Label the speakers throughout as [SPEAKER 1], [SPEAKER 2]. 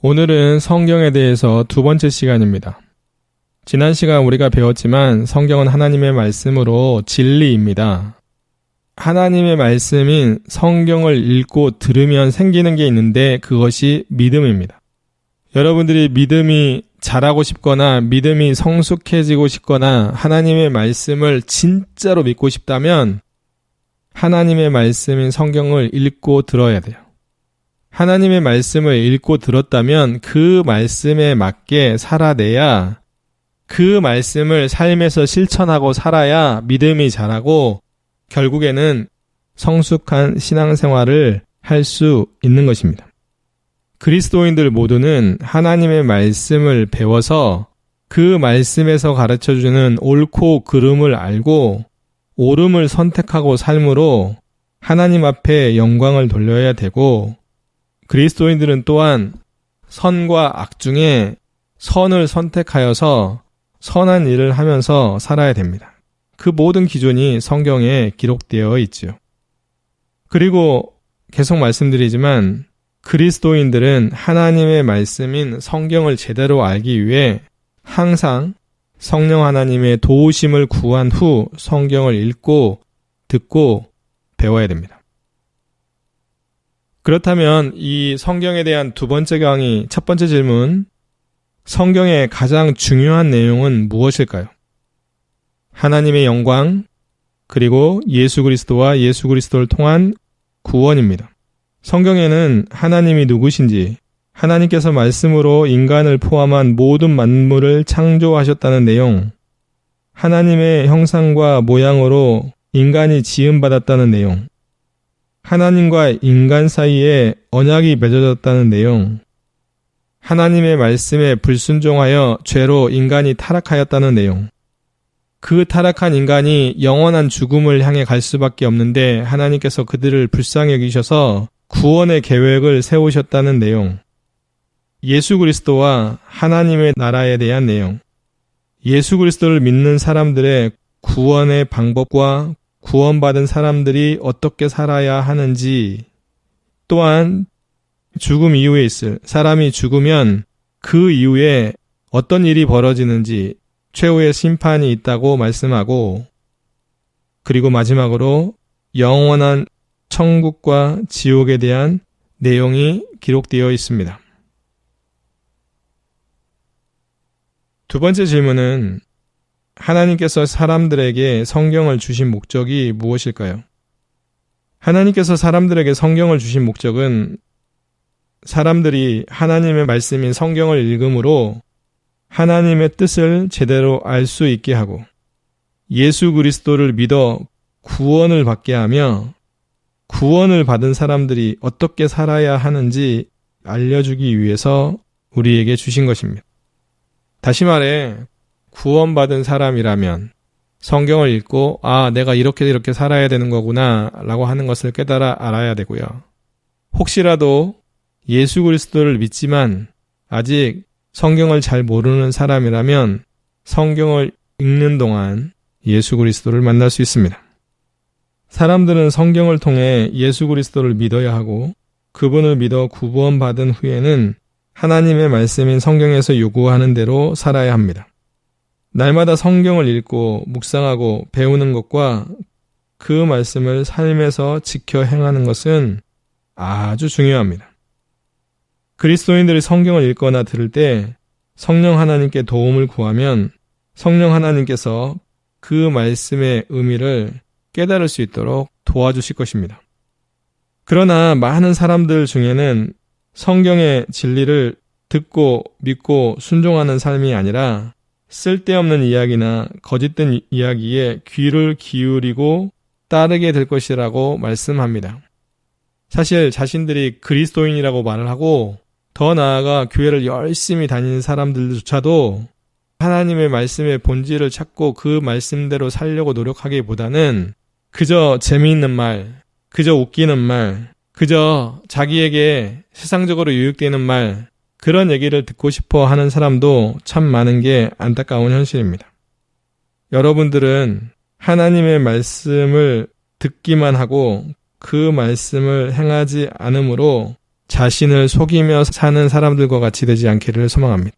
[SPEAKER 1] 오늘은 성경에 대해서 두 번째 시간입니다. 지난 시간 우리가 배웠지만 성경은 하나님의 말씀으로 진리입니다. 하나님의 말씀인 성경을 읽고 들으면 생기는 게 있는데 그것이 믿음입니다. 여러분들이 믿음이 자라고 싶거나 믿음이 성숙해지고 싶거나 하나님의 말씀을 진짜로 믿고 싶다면 하나님의 말씀인 성경을 읽고 들어야 돼요. 하나님의 말씀을 읽고 들었다면 그 말씀에 맞게 살아내야 그 말씀을 삶에서 실천하고 살아야 믿음이 자라고 결국에는 성숙한 신앙생활을 할 수 있는 것입니다. 그리스도인들 모두는 하나님의 말씀을 배워서 그 말씀에서 가르쳐주는 옳고 그름을 알고 옳음을 선택하고 삶으로 하나님 앞에 영광을 돌려야 되고 그리스도인들은 또한 선과 악 중에 선을 선택하여서 선한 일을 하면서 살아야 됩니다. 그 모든 기준이 성경에 기록되어 있지요. 그리고 계속 말씀드리지만 그리스도인들은 하나님의 말씀인 성경을 제대로 알기 위해 항상 성령 하나님의 도우심을 구한 후 성경을 읽고 듣고 배워야 됩니다. 그렇다면 이 성경에 대한 두 번째 강의, 첫 번째 질문, 성경의 가장 중요한 내용은 무엇일까요? 하나님의 영광, 그리고 예수 그리스도와 예수 그리스도를 통한 구원입니다. 성경에는 하나님이 누구신지, 하나님께서 말씀으로 인간을 포함한 모든 만물을 창조하셨다는 내용, 하나님의 형상과 모양으로 인간이 지음받았다는 내용, 하나님과 인간 사이에 언약이 맺어졌다는 내용, 하나님의 말씀에 불순종하여 죄로 인간이 타락하였다는 내용, 그 타락한 인간이 영원한 죽음을 향해 갈 수밖에 없는데 하나님께서 그들을 불쌍히 여기셔서 구원의 계획을 세우셨다는 내용, 예수 그리스도와 하나님의 나라에 대한 내용, 예수 그리스도를 믿는 사람들의 구원의 방법과 구원받은 사람들이 어떻게 살아야 하는지, 또한 죽음 이후에 있을 사람이 죽으면 그 이후에 어떤 일이 벌어지는지 최후의 심판이 있다고 말씀하고, 그리고 마지막으로 영원한 천국과 지옥에 대한 내용이 기록되어 있습니다. 두 번째 질문은 하나님께서 사람들에게 성경을 주신 목적이 무엇일까요? 하나님께서 사람들에게 성경을 주신 목적은 사람들이 하나님의 말씀인 성경을 읽음으로 하나님의 뜻을 제대로 알 수 있게 하고 예수 그리스도를 믿어 구원을 받게 하며 구원을 받은 사람들이 어떻게 살아야 하는지 알려주기 위해서 우리에게 주신 것입니다. 다시 말해 구원받은 사람이라면 성경을 읽고 내가 이렇게 살아야 되는 거구나 라고 하는 것을 깨달아 알아야 되고요. 혹시라도 예수 그리스도를 믿지만 아직 성경을 잘 모르는 사람이라면 성경을 읽는 동안 예수 그리스도를 만날 수 있습니다. 사람들은 성경을 통해 예수 그리스도를 믿어야 하고 그분을 믿어 구원받은 후에는 하나님의 말씀인 성경에서 요구하는 대로 살아야 합니다. 날마다 성경을 읽고 묵상하고 배우는 것과 그 말씀을 삶에서 지켜 행하는 것은 아주 중요합니다. 그리스도인들이 성경을 읽거나 들을 때 성령 하나님께 도움을 구하면 성령 하나님께서 그 말씀의 의미를 깨달을 수 있도록 도와주실 것입니다. 그러나 많은 사람들 중에는 성경의 진리를 듣고 믿고 순종하는 삶이 아니라 쓸데없는 이야기나 거짓된 이야기에 귀를 기울이고 따르게 될 것이라고 말씀합니다. 사실 자신들이 그리스도인이라고 말을 하고 더 나아가 교회를 열심히 다니는 사람들조차도 하나님의 말씀의 본질을 찾고 그 말씀대로 살려고 노력하기보다는 그저 재미있는 말, 그저 웃기는 말, 그저 자기에게 세상적으로 유익되는 말, 그런 얘기를 듣고 싶어 하는 사람도 참 많은 게 안타까운 현실입니다. 여러분들은 하나님의 말씀을 듣기만 하고 그 말씀을 행하지 않으므로 자신을 속이며 사는 사람들과 같이 되지 않기를 소망합니다.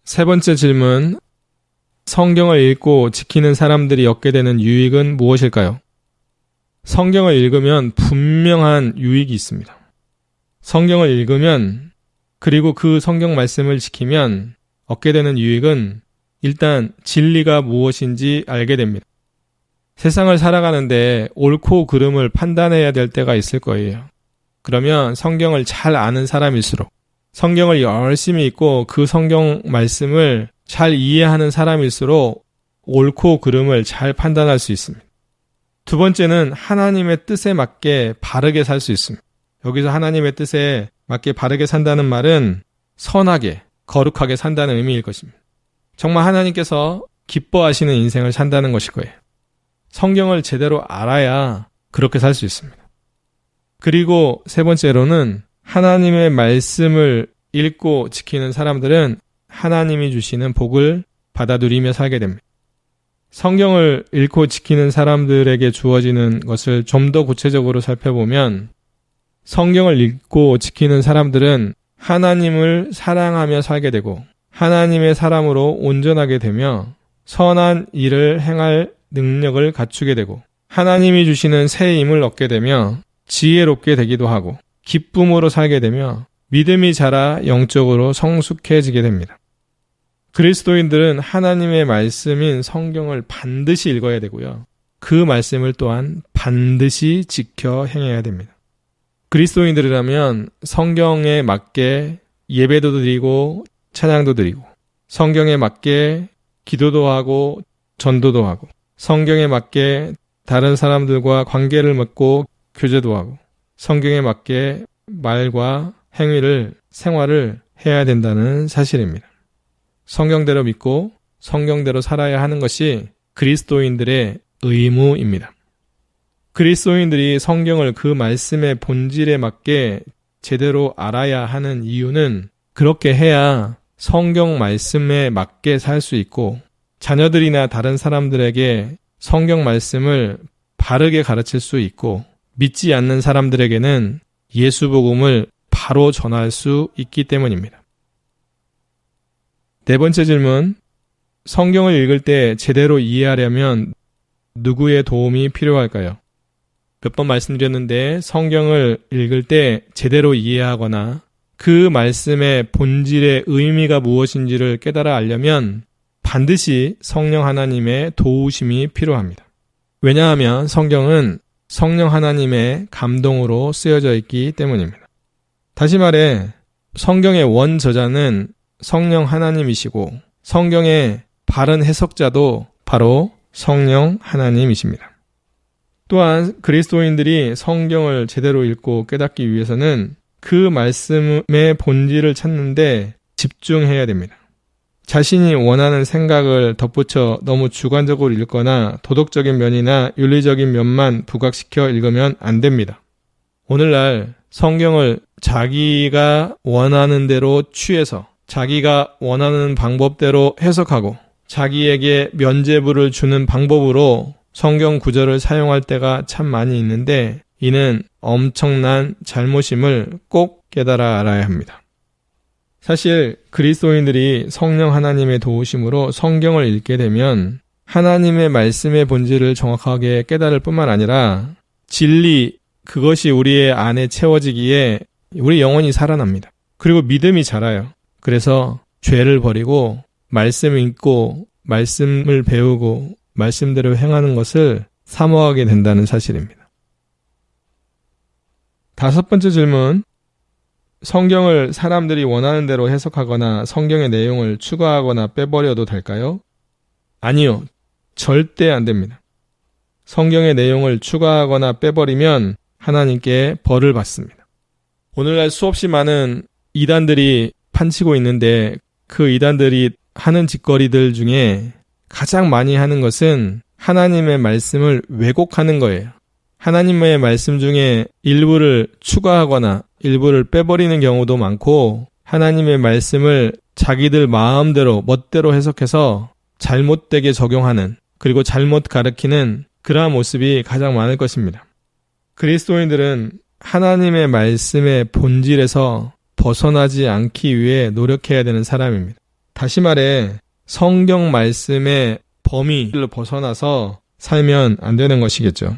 [SPEAKER 1] 세 번째 질문, 성경을 읽고 지키는 사람들이 얻게 되는 유익은 무엇일까요? 성경을 읽으면 분명한 유익이 있습니다. 성경을 읽으면 그리고 그 성경 말씀을 지키면 얻게 되는 유익은 일단 진리가 무엇인지 알게 됩니다. 세상을 살아가는데 옳고 그름을 판단해야 될 때가 있을 거예요. 그러면 성경을 잘 아는 사람일수록, 성경을 열심히 읽고 그 성경 말씀을 잘 이해하는 사람일수록 옳고 그름을 잘 판단할 수 있습니다. 두 번째는 하나님의 뜻에 맞게 바르게 살 수 있습니다. 여기서 하나님의 뜻에 맞게 바르게 산다는 말은 선하게, 거룩하게 산다는 의미일 것입니다. 정말 하나님께서 기뻐하시는 인생을 산다는 것일 거예요. 성경을 제대로 알아야 그렇게 살 수 있습니다. 그리고 세 번째로는 하나님의 말씀을 읽고 지키는 사람들은 하나님이 주시는 복을 받아 누리며 살게 됩니다. 성경을 읽고 지키는 사람들에게 주어지는 것을 좀 더 구체적으로 살펴보면 성경을 읽고 지키는 사람들은 하나님을 사랑하며 살게 되고 하나님의 사람으로 온전하게 되며 선한 일을 행할 능력을 갖추게 되고 하나님이 주시는 새 힘을 얻게 되며 지혜롭게 되기도 하고 기쁨으로 살게 되며 믿음이 자라 영적으로 성숙해지게 됩니다. 그리스도인들은 하나님의 말씀인 성경을 반드시 읽어야 되고요. 그 말씀을 또한 반드시 지켜 행해야 됩니다. 그리스도인들이라면 성경에 맞게 예배도 드리고 찬양도 드리고 성경에 맞게 기도도 하고 전도도 하고 성경에 맞게 다른 사람들과 관계를 맺고 교제도 하고 성경에 맞게 말과 행위를 생활을 해야 된다는 사실입니다. 성경대로 믿고 성경대로 살아야 하는 것이 그리스도인들의 의무입니다. 그리스도인들이 성경을 그 말씀의 본질에 맞게 제대로 알아야 하는 이유는 그렇게 해야 성경 말씀에 맞게 살 수 있고 자녀들이나 다른 사람들에게 성경 말씀을 바르게 가르칠 수 있고 믿지 않는 사람들에게는 예수 복음을 바로 전할 수 있기 때문입니다. 네 번째 질문, 성경을 읽을 때 제대로 이해하려면 누구의 도움이 필요할까요? 몇 번 말씀드렸는데 성경을 읽을 때 제대로 이해하거나 그 말씀의 본질의 의미가 무엇인지를 깨달아 알려면 반드시 성령 하나님의 도우심이 필요합니다. 왜냐하면 성경은 성령 하나님의 감동으로 쓰여져 있기 때문입니다. 다시 말해 성경의 원저자는 성령 하나님이시고 성경의 바른 해석자도 바로 성령 하나님이십니다. 또한 그리스도인들이 성경을 제대로 읽고 깨닫기 위해서는 그 말씀의 본질을 찾는데 집중해야 됩니다. 자신이 원하는 생각을 덧붙여 너무 주관적으로 읽거나 도덕적인 면이나 윤리적인 면만 부각시켜 읽으면 안 됩니다. 오늘날 성경을 자기가 원하는 대로 취해서 자기가 원하는 방법대로 해석하고 자기에게 면죄부를 주는 방법으로 성경 구절을 사용할 때가 참 많이 있는데 이는 엄청난 잘못임을 꼭 깨달아 알아야 합니다. 사실 그리스도인들이 성령 하나님의 도우심으로 성경을 읽게 되면 하나님의 말씀의 본질을 정확하게 깨달을 뿐만 아니라 진리, 그것이 우리의 안에 채워지기에 우리 영혼이 살아납니다. 그리고 믿음이 자라요. 그래서 죄를 버리고 말씀을 읽고 말씀을 배우고 말씀대로 행하는 것을 사모하게 된다는 사실입니다. 다섯 번째 질문, 성경을 사람들이 원하는 대로 해석하거나 성경의 내용을 추가하거나 빼버려도 될까요? 아니요, 절대 안 됩니다. 성경의 내용을 추가하거나 빼버리면 하나님께 벌을 받습니다. 오늘날 수없이 많은 이단들이 판치고 있는데 그 이단들이 하는 짓거리들 중에 가장 많이 하는 것은 하나님의 말씀을 왜곡하는 거예요. 하나님의 말씀 중에 일부를 추가하거나 일부를 빼버리는 경우도 많고 하나님의 말씀을 자기들 마음대로 멋대로 해석해서 잘못되게 적용하는 그리고 잘못 가르치는 그러한 모습이 가장 많을 것입니다. 그리스도인들은 하나님의 말씀의 본질에서 벗어나지 않기 위해 노력해야 되는 사람입니다. 다시 말해 성경 말씀의 범위를 벗어나서 살면 안 되는 것이겠죠.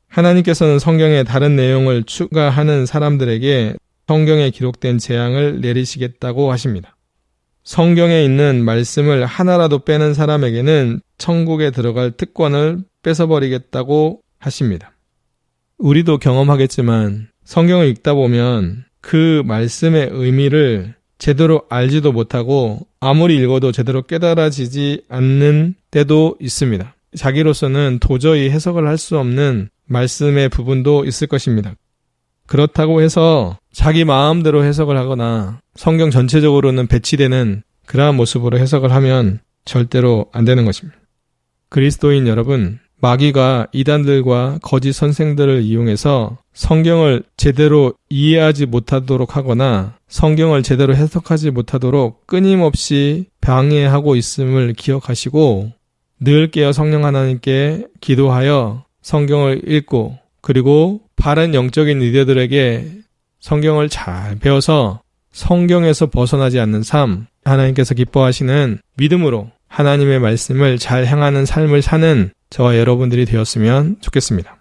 [SPEAKER 1] 하나님께서는 성경에 다른 내용을 추가하는 사람들에게 성경에 기록된 재앙을 내리시겠다고 하십니다. 성경에 있는 말씀을 하나라도 빼는 사람에게는 천국에 들어갈 특권을 뺏어버리겠다고 하십니다. 우리도 경험하겠지만 성경을 읽다 보면 그 말씀의 의미를 제대로 알지도 못하고 아무리 읽어도 제대로 깨달아지지 않는 때도 있습니다. 자기로서는 도저히 해석을 할 수 없는 말씀의 부분도 있을 것입니다. 그렇다고 해서 자기 마음대로 해석을 하거나 성경 전체적으로는 배치되는 그러한 모습으로 해석을 하면 절대로 안 되는 것입니다. 그리스도인 여러분, 마귀가 이단들과 거짓 선생들을 이용해서 성경을 제대로 이해하지 못하도록 하거나 성경을 제대로 해석하지 못하도록 끊임없이 방해하고 있음을 기억하시고 늘 깨어 성령 하나님께 기도하여 성경을 읽고 그리고 바른 영적인 리더들에게 성경을 잘 배워서 성경에서 벗어나지 않는 삶, 하나님께서 기뻐하시는 믿음으로 하나님의 말씀을 잘 행하는 삶을 사는 저와 여러분들이 되었으면 좋겠습니다.